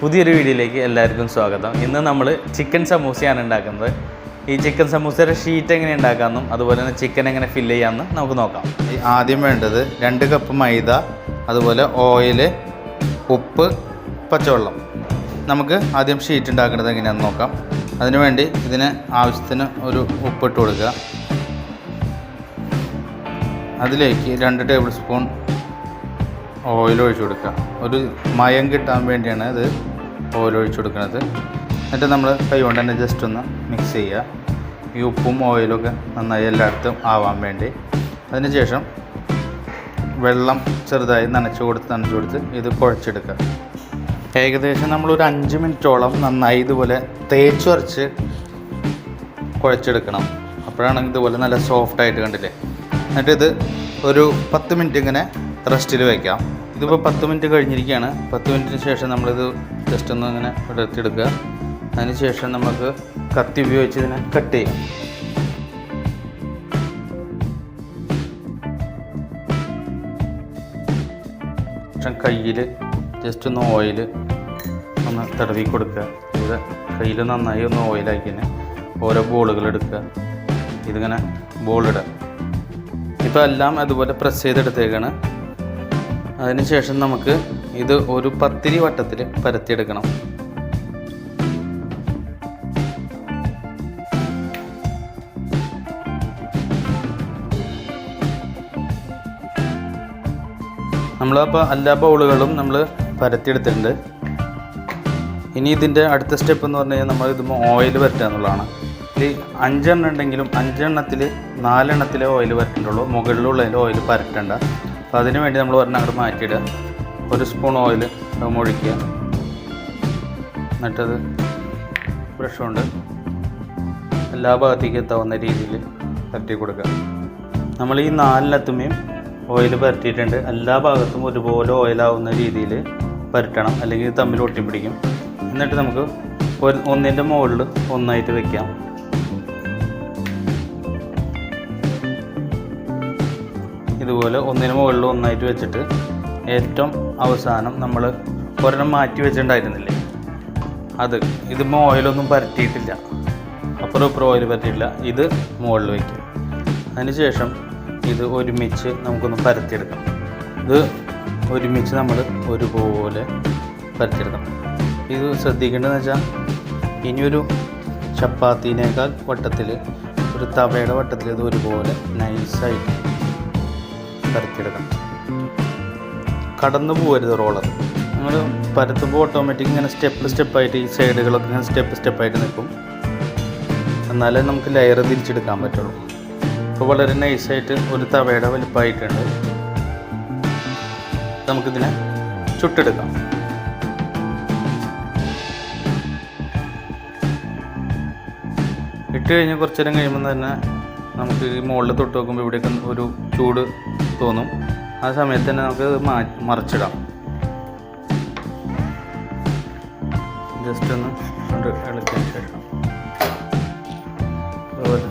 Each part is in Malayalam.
പുതിയൊരു വീഡിയോയിലേക്ക് എല്ലാവർക്കും സ്വാഗതം. ഇന്ന് നമ്മൾ ചിക്കൻ സമൂസയാണ് ഉണ്ടാക്കുന്നത്. ഈ ചിക്കൻ സമൂസയുടെ ഷീറ്റ് എങ്ങനെ ഉണ്ടാക്കാമെന്നും അതുപോലെ തന്നെ ചിക്കൻ എങ്ങനെ ഫില്ല് ചെയ്യാമെന്നും നമുക്ക് നോക്കാം. ആദ്യം വേണ്ടത് 2 കപ്പ് മൈദ, അതുപോലെ ഓയിൽ, ഉപ്പ്, പച്ചവെള്ളം. നമുക്ക് ആദ്യം ഷീറ്റ് ഉണ്ടാക്കുന്നത് എങ്ങനെയാണെന്ന് നോക്കാം. അതിനുവേണ്ടി ഇതിന് ആവശ്യത്തിന് ഒരു ഉപ്പിട്ട് കൊടുക്കുക. അതിലേക്ക് 2 ടേബിൾ സ്പൂൺ ഓയിൽ ഒഴിച്ചു കൊടുക്കുക. ഒരു മയം കിട്ടാൻ വേണ്ടിയാണ് ഇത് ഓയിൽ ഒഴിച്ചു കൊടുക്കുന്നത്. എന്നിട്ട് നമ്മൾ കൈ കൊണ്ട് തന്നെ ജസ്റ്റ് ഒന്ന് മിക്സ് ചെയ്യുക. ഈ ഉപ്പും ഓയിലൊക്കെ നന്നായി എല്ലായിടത്തും ആവാൻ വേണ്ടി. അതിനുശേഷം വെള്ളം ചെറുതായി നനച്ചു കൊടുത്ത് ഇത് കുഴച്ചെടുക്കുക. ഏകദേശം നമ്മളൊരു 5 മിനിറ്റോളം നന്നായി ഇതുപോലെ തേച്ചുരച്ച് കുഴച്ചെടുക്കണം. അപ്പോഴാണ് ഇതുപോലെ നല്ല സോഫ്റ്റായിട്ട് കണ്ടില്ലേ. എന്നിട്ട് ഇത് ഒരു 10 മിനിറ്റ് ഇങ്ങനെ റെസ്റ്റിൽ വയ്ക്കാം. ഇതിപ്പോൾ 10 മിനിറ്റ് കഴിഞ്ഞിരിക്കുകയാണ്. 10 മിനിറ്റിന് ശേഷം നമ്മളിത് ജസ്റ്റ് ഒന്ന് ഇങ്ങനെ എടുത്തെടുക്കുക. അതിന് ശേഷം നമുക്ക് കത്തി ഉപയോഗിച്ച് ഇതിനെ കട്ട് ചെയ്യാം. ശേഷം കയ്യിൽ ജസ്റ്റ് ഒന്ന് ഓയിൽ ഒന്ന് തടവി കൊടുക്കുക. ഇത് കയ്യിൽ നന്നായി ഒന്ന് ഓയിലാക്കിന് ഓരോ ബോളുകൾ എടുക്കുക. ഇതിങ്ങനെ ബോളിടുക. ഇപ്പോൾ എല്ലാം അതുപോലെ പ്രസ് ചെയ്തെടുത്തേക്കാണ്. അതിനുശേഷം നമുക്ക് ഇത് ഒരു പത്തിരി വട്ടത്തിൽ പരത്തിയെടുക്കണം. നമ്മളപ്പോൾ എല്ലാ ബൗളുകളും നമ്മൾ പരത്തിയെടുത്തിട്ടുണ്ട്. ഇനി ഇതിൻ്റെ അടുത്ത സ്റ്റെപ്പ് എന്ന് പറഞ്ഞു കഴിഞ്ഞാൽ നമ്മൾ ഇതുമ്പോൾ ഓയിൽ പരട്ടുക എന്നുള്ളതാണ്. ഈ 5 എണ്ണം ഉണ്ടെങ്കിലും 5 എണ്ണത്തിൽ 4 എണ്ണത്തിലേ ഓയിൽ പരട്ടുള്ളൂ. മുകളിലുള്ളതിൽ ഓയിൽ പരട്ടണ്ട. അപ്പോൾ അതിന് വേണ്ടി നമ്മൾ ഒരെണ്ണം അങ്ങോട്ട് മാറ്റിയിടുക. 1 സ്പൂൺ ഓയിൽ ഒഴിക്കുക. എന്നിട്ടത് ബ്രഷ് കൊണ്ട് എല്ലാ ഭാഗത്തേക്കും എത്താവുന്ന രീതിയിൽ പരട്ടി കൊടുക്കുക. നമ്മൾ ഈ 4 ഓയിൽ പരട്ടിയിട്ടുണ്ട്. എല്ലാ ഭാഗത്തും ഒരുപോലെ ഓയിലാവുന്ന രീതിയിൽ പരട്ടണം, അല്ലെങ്കിൽ തമ്മിൽ ഒട്ടിപ്പിടിക്കും. എന്നിട്ട് നമുക്ക് ഒന്നിൻ്റെ മുകളിൽ ഒന്നായിട്ട് വയ്ക്കാം. ഇതുപോലെ ഒന്നിന് മുകളിൽ ഒന്നായിട്ട് വെച്ചിട്ട് ഏറ്റവും അവസാനം നമ്മൾ ഒരെണ്ണം മാറ്റി വെച്ചിട്ടുണ്ടായിരുന്നില്ലേ, ഇതിപ്പോൾ ഓയിലൊന്നും പരട്ടിയിട്ടില്ല, അപ്പുറം ഓയിൽ പരട്ടിയിട്ടില്ല. ഇത് മുകളിൽ വയ്ക്കുക. അതിനുശേഷം ഇത് ഒരുമിച്ച് നമുക്കൊന്ന് പരത്തിയെടുക്കാം. ഇത് ഒരുമിച്ച് നമ്മൾ ഒരുപോലെ പരത്തിയെടുക്കണം. ഇത് ശ്രദ്ധിക്കേണ്ടതെന്ന് വെച്ചാൽ ഇനിയൊരു ചപ്പാത്തിനേക്കാൾ വട്ടത്തിൽ, ഒരു തവയുടെ വട്ടത്തിൽ ഇത് ഒരുപോലെ നൈസായിട്ട് പരത്തിയെടുക്കണം. കടന്നു പോകരുത് റോളർ. നമ്മൾ പരത്തുമ്പോൾ ഓട്ടോമാറ്റിക് ഇങ്ങനെ സ്റ്റെപ്പായിട്ട് ഈ സൈഡുകളൊക്കെ ഇങ്ങനെ സ്റ്റെപ്പായിട്ട് നിൽക്കും. എന്നാലേ നമുക്ക് ലെയർ തിരിച്ചെടുക്കാൻ പറ്റുള്ളൂ. ഇപ്പോൾ വളരെ നൈസായിട്ട് ഒരു തവയുടെ വലുപ്പമായിട്ടുണ്ട്. നമുക്കിതിനെ ചുട്ടെടുക്കാം. ഇട്ട് കഴിഞ്ഞ് കുറച്ച് നേരം കഴിയുമ്പോൾ തന്നെ നമുക്ക് ഈ മുകളിൽ തൊട്ട് നോക്കുമ്പോൾ ഇവിടെയൊക്കെ ഒരു ചൂട് തോന്നും. ആ സമയത്ത് തന്നെ നമുക്ക് മറിച്ചിടാം. ജസ്റ്റ് ഒന്ന് ഇളക്കിയതിന് ശേഷം അതുപോലെ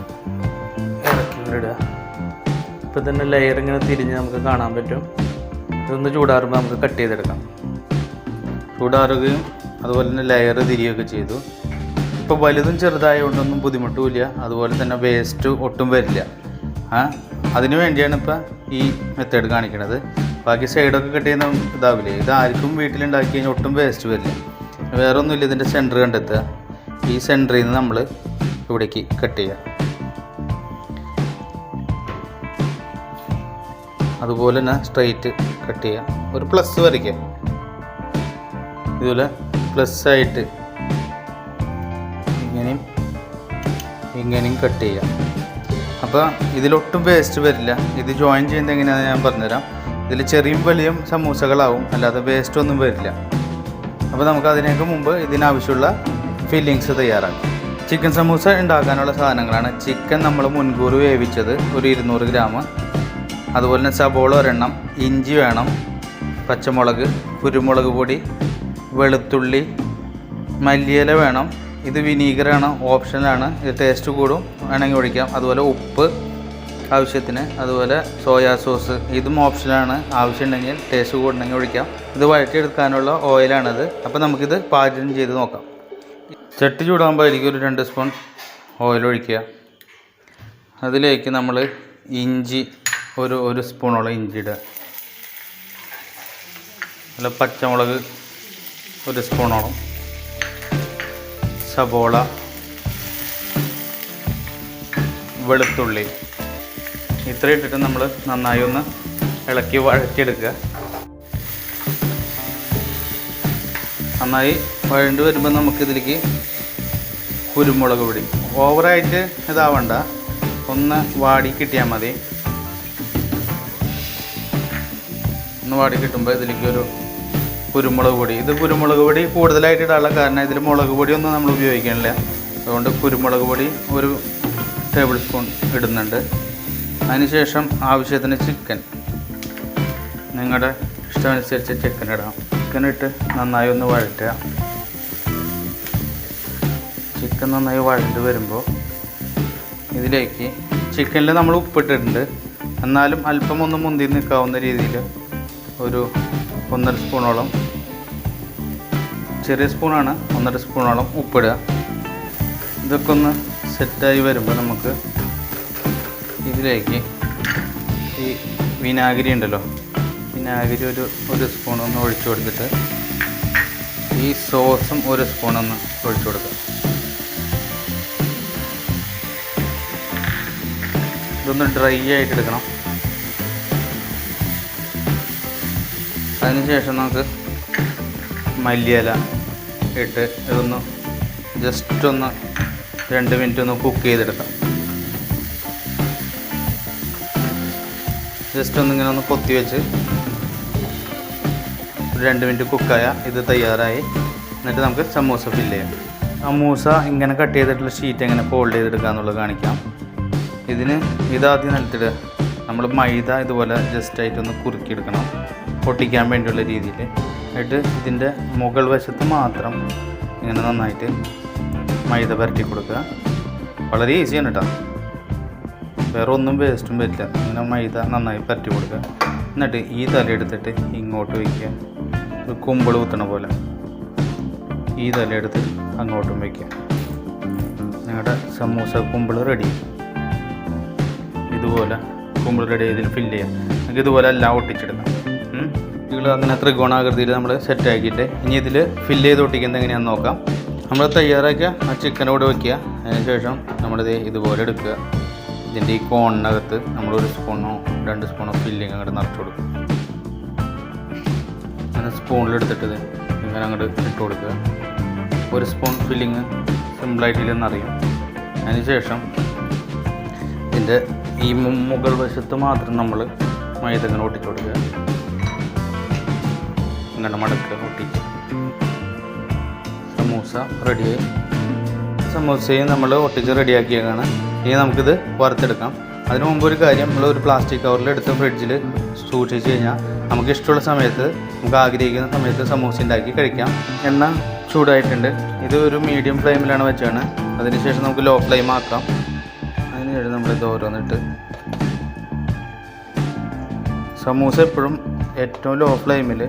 ഇറക്കി ഇടുക. ഇപ്പം തന്നെ ലെയർ ഇങ്ങനെ തിരിഞ്ഞ് നമുക്ക് കാണാൻ പറ്റും. ഇതൊന്ന് ചൂടാറുമ്പോൾ നമുക്ക് കട്ട് ചെയ്തെടുക്കാം. ചൂടാറുകയും അതുപോലെ തന്നെ ലെയർ തിരിയുകയൊക്കെ ചെയ്തു. ഇപ്പോൾ വലുതും ചെറുതായതുകൊണ്ടൊന്നും ബുദ്ധിമുട്ടുമില്ല. അതുപോലെ തന്നെ വേസ്റ്റ് ഒട്ടും വരില്ല. അതിനു വേണ്ടിയാണ് ഇപ്പോൾ ഈ മെത്തേഡ് കാണിക്കുന്നത്. ബാക്കി സൈഡൊക്കെ കട്ട് ചെയ്യുന്ന ഇതാവില്ലേ, ഇത് ആർക്കും വീട്ടിലുണ്ടാക്കി കഴിഞ്ഞാൽ ഒട്ടും വേസ്റ്റ് വരില്ല. വേറെ ഒന്നുമില്ല, ഇതിൻ്റെ സെൻറ്റർ കണ്ടെത്തുക. ഈ സെൻറ്ററിൽ നിന്ന് നമ്മൾ ഇവിടേക്ക് കട്ട് ചെയ്യുക. അതുപോലെ തന്നെ സ്ട്രെയിറ്റ് കട്ട് ചെയ്യുക. ഒരു പ്ലസ് വരയ്ക്കുക. ഇതുപോലെ പ്ലസ്സായിട്ട് ഇങ്ങനെയും കട്ട് ചെയ്യുക. അപ്പോൾ ഇതിലൊട്ടും വേസ്റ്റ് വരില്ല. ഇത് ജോയിൻ ചെയ്യുന്നത് എങ്ങനെയാണെന്ന് ഞാൻ പറഞ്ഞുതരാം. ഇതിൽ ചെറിയും വലിയും സമൂസകളാവും, അല്ലാതെ വേസ്റ്റ് ഒന്നും വരില്ല. അപ്പോൾ നമുക്ക് അതിനേക്ക് മുമ്പ് ഇതിനാവശ്യമുള്ള ഫില്ലിങ്സ് തയ്യാറാക്കാം. ചിക്കൻ സമൂസ ഉണ്ടാക്കാനുള്ള സാധനങ്ങളാണ്: ചിക്കൻ നമ്മൾ മുൻകൂർ വേവിച്ചത് ഒരു 200 ഗ്രാം, അതുപോലെ തന്നെ സബോള 1 ഇഞ്ചി വേണം, പച്ചമുളക്, കുരുമുളക് പൊടി, വെളുത്തുള്ളി, മല്ലിയില വേണം. ഇത് വിനീഗറാണ്, ഓപ്ഷനാണ്. ഇത് ടേസ്റ്റ് കൂടും, വേണമെങ്കിൽ ഒഴിക്കാം. അതുപോലെ ഉപ്പ്, ആവശ്യത്തിന്, അതുപോലെ സോയാ സോസ് ഇതും ഓപ്ഷനാണ്. ആവശ്യമുണ്ടെങ്കിൽ ടേസ്റ്റ് കൂടണമെങ്കിൽ ഒഴിക്കാം. ഇത് വഴറ്റിയെടുക്കാനുള്ള ഓയിലാണത്. അപ്പോൾ നമുക്കിത് പാചകം ചെയ്ത് നോക്കാം. ചട്ടി ചൂടാകുമ്പോൾ അതിലേക്ക് ഒരു 2 സ്പൂൺ ഓയിൽ ഒഴിക്കുക. അതിലേക്ക് നമ്മൾ ഇഞ്ചി ഒരു സ്പൂണോളം ഇഞ്ചി ഇടുക. അല്ല പച്ചമുളക് 1 സ്പൂണോളം, സബോള, വെളുത്തുള്ളി ഇത്രയും ഇട്ടിട്ട് നമ്മൾ നന്നായി ഒന്ന് ഇളക്കി വഴറ്റിയെടുക്കുക. നന്നായി വഴണ്ട് വരുമ്പോൾ നമുക്കിതിലേക്ക് കുരുമുളക് പൊടി, ഓവറായിട്ട് ഇതാവണ്ട, ഒന്ന് വാടി കിട്ടിയാൽ മതി. ഒന്ന് വാടി കിട്ടുമ്പോൾ ഇതിലേക്ക് ഒരു കുരുമുളക് പൊടി, ഇത് കുരുമുളക് പൊടി കൂടുതലായിട്ട് ഇടാനുള്ള കാരണം ഇതിൽ മുളക് പൊടിയൊന്നും നമ്മൾ ഉപയോഗിക്കണില്ല. അതുകൊണ്ട് കുരുമുളക് പൊടി 1 ടേബിൾ സ്പൂൺ ഇടുന്നുണ്ട്. അതിനുശേഷം ആവശ്യത്തിന് ചിക്കൻ, നിങ്ങളുടെ ഇഷ്ടമനുസരിച്ച് ചിക്കൻ ഇടാം. ചിക്കൻ ഇട്ട് നന്നായി ഒന്ന് വഴറ്റുക. ചിക്കൻ നന്നായി വഴണ്ട് വരുമ്പോൾ ഇതിലേക്ക് ചിക്കനിൽ നമ്മൾ ഉപ്പിട്ടിട്ടുണ്ട്, എന്നാലും അല്പം ഒന്ന് മുന്തി നിൽക്കാവുന്ന രീതിയിൽ ഒരു 1.5 സ്പൂണോളം, ചെറിയ സ്പൂണാണ്, 1.5 സ്പൂണോളം ഉപ്പിടുക. ഇതൊക്കെ ഒന്ന് സെറ്റായി വരുമ്പോൾ നമുക്ക് ഇതിലേക്ക് ഈ വിനാഗിരി ഉണ്ടല്ലോ, വിനാഗിരി ഒരു സ്പൂൺ ഒന്ന് ഒഴിച്ചു കൊടുത്തിട്ട് ഈ സോസും 1 സ്പൂൺ ഒന്ന് ഒഴിച്ചു കൊടുക്കുക. ഇതൊന്ന് ഡ്രൈ ആയിട്ട് എടുക്കണം. അതിനുശേഷം നമുക്ക് മല്ലിയില ഇട്ട് ഇതൊന്ന് ജസ്റ്റ് ഒന്ന് 2 മിനിറ്റ് ഒന്ന് കുക്ക് ചെയ്തെടുക്കാം. ജസ്റ്റ് ഒന്നിങ്ങനെ ഒന്ന് കൊത്തി വെച്ച് 2 മിനിറ്റ് കുക്കായ ഇത് തയ്യാറായി. എന്നിട്ട് നമുക്ക് സമൂസ ഫില്ല് ചെയ്യാം. സമൂസ ഇങ്ങനെ കട്ട് ചെയ്തിട്ടുള്ള ഷീറ്റ് എങ്ങനെ ഫോൾഡ് ചെയ്തെടുക്കുക എന്നുള്ളത് കാണിക്കാം. ഇതാദ്യം നിലത്തിടുക. നമ്മൾ മൈദ ഇതുപോലെ ജസ്റ്റായിട്ടൊന്ന് കുറുക്കിയെടുക്കണം, പൊട്ടിക്കാൻ വേണ്ടിയുള്ള രീതിയിൽ. എന്നിട്ട് ഇതിൻ്റെ മുകൾ വശത്ത് മാത്രം ഇങ്ങനെ നന്നായിട്ട് മൈദ പരട്ടി കൊടുക്കുക. വളരെ ഈസിയാണ് കേട്ടോ, വേറെ ഒന്നും വേസ്റ്റും വരില്ല. ഇങ്ങനെ മൈദ നന്നായി പരട്ടി കൊടുക്കുക. എന്നിട്ട് ഈ തല എടുത്തിട്ട് ഇങ്ങോട്ട് വയ്ക്കുക, ഒരു കുമ്പിൾ കുത്തണ പോലെ ഈ തല എടുത്ത് അങ്ങോട്ടും വയ്ക്കുക. നിങ്ങളുടെ സമൂസ കുമ്പിൾ റെഡി. ഇതുപോലെ കുമ്പിൾ റെഡി ഇതിൽ ഫില്ല് ചെയ്യാം. നമുക്ക് ഇതുപോലെ എല്ലാം ഒട്ടിച്ചെടുക്കാം. ഇതിൽ അങ്ങനെ ത്രികോണാകൃതിയിൽ നമ്മൾ സെറ്റാക്കിയിട്ട് ഇനി ഇതിൽ ഫില്ല് ചെയ്ത് ഒട്ടിക്കുന്നത് എങ്ങനെയാണെന്ന് നോക്കാം. നമ്മൾ തയ്യാറാക്കിയ ആ ചിക്കനോട് വയ്ക്കുക. അതിനുശേഷം നമ്മളിത് ഇതുപോലെ എടുക്കുക. ഇതിൻ്റെ ഈ കോണിനകത്ത് നമ്മൾ 1 സ്പൂണോ 2 സ്പൂണോ ഫില്ലിങ് അങ്ങോട്ട് നിറച്ച് കൊടുക്കുക. അങ്ങനെ സ്പൂണിലെടുത്തിട്ട് ഇങ്ങനെ അങ്ങോട്ട് ഇട്ട് കൊടുക്കുക. 1 സ്പൂൺ ഫില്ലിങ് സിമ്പിളായിട്ടില്ലെന്ന് അറിയും. അതിനുശേഷം ഇതിൻ്റെ ഈ മുകൾ വശത്ത് മാത്രം നമ്മൾ മൈദ ഇങ്ങനെ ഒട്ടിച്ച് കൊടുക്കുക. ഇങ്ങനെ മടക്കുക, ഒട്ടിക്കുക. സമൂസ റെഡിയായി. സമൂസയും നമ്മൾ ഒട്ടിച്ച് റെഡിയാക്കിയേക്കാണ്. ഇനി നമുക്കിത് വറുത്തെടുക്കാം. അതിന് മുമ്പ് ഒരു കാര്യം, നമ്മൾ ഒരു പ്ലാസ്റ്റിക് കവറിൽ എടുത്ത് ഫ്രിഡ്ജിൽ സൂക്ഷിച്ച് കഴിഞ്ഞാൽ നമുക്ക് ഇഷ്ടമുള്ള സമയത്ത്, നമുക്ക് ആഗ്രഹിക്കുന്ന സമയത്ത് സമൂസ ഉണ്ടാക്കി കഴിക്കാം. എണ്ണ ചൂടായിട്ടുണ്ട്. ഇത് ഒരു മീഡിയം ഫ്ലെയിമിലാണ് വെച്ചാണ്. അതിനുശേഷം നമുക്ക് ലോ ഫ്ലെയിം ആക്കാം. അതിനുശേഷം നമ്മളിത് ഓരോന്നിട്ട് സമൂസ എപ്പോഴും ഏറ്റവും ലോ ഫ്ലെയിമിൽ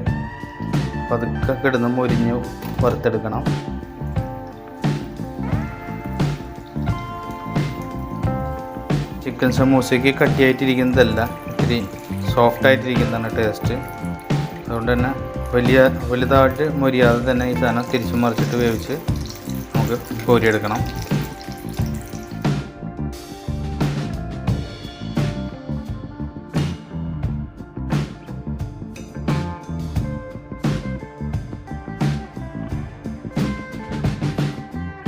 പതുക്കെ കിടന്ന് മുരിഞ്ഞ് വറുത്തെടുക്കണം. ചിക്കൻ സമൂസയ്ക്ക് കട്ടിയായിട്ടിരിക്കുന്നതല്ല, ഇത്തിരി സോഫ്റ്റായിട്ടിരിക്കുന്നതാണ് ടേസ്റ്റ്. അതുകൊണ്ട് തന്നെ വലുതായിട്ട് മുരിയാതെ തന്നെ ഈ സാധനം തിരിച്ചു മറിച്ചിട്ട് വേവിച്ച് നമുക്ക് കോരിയെടുക്കണം.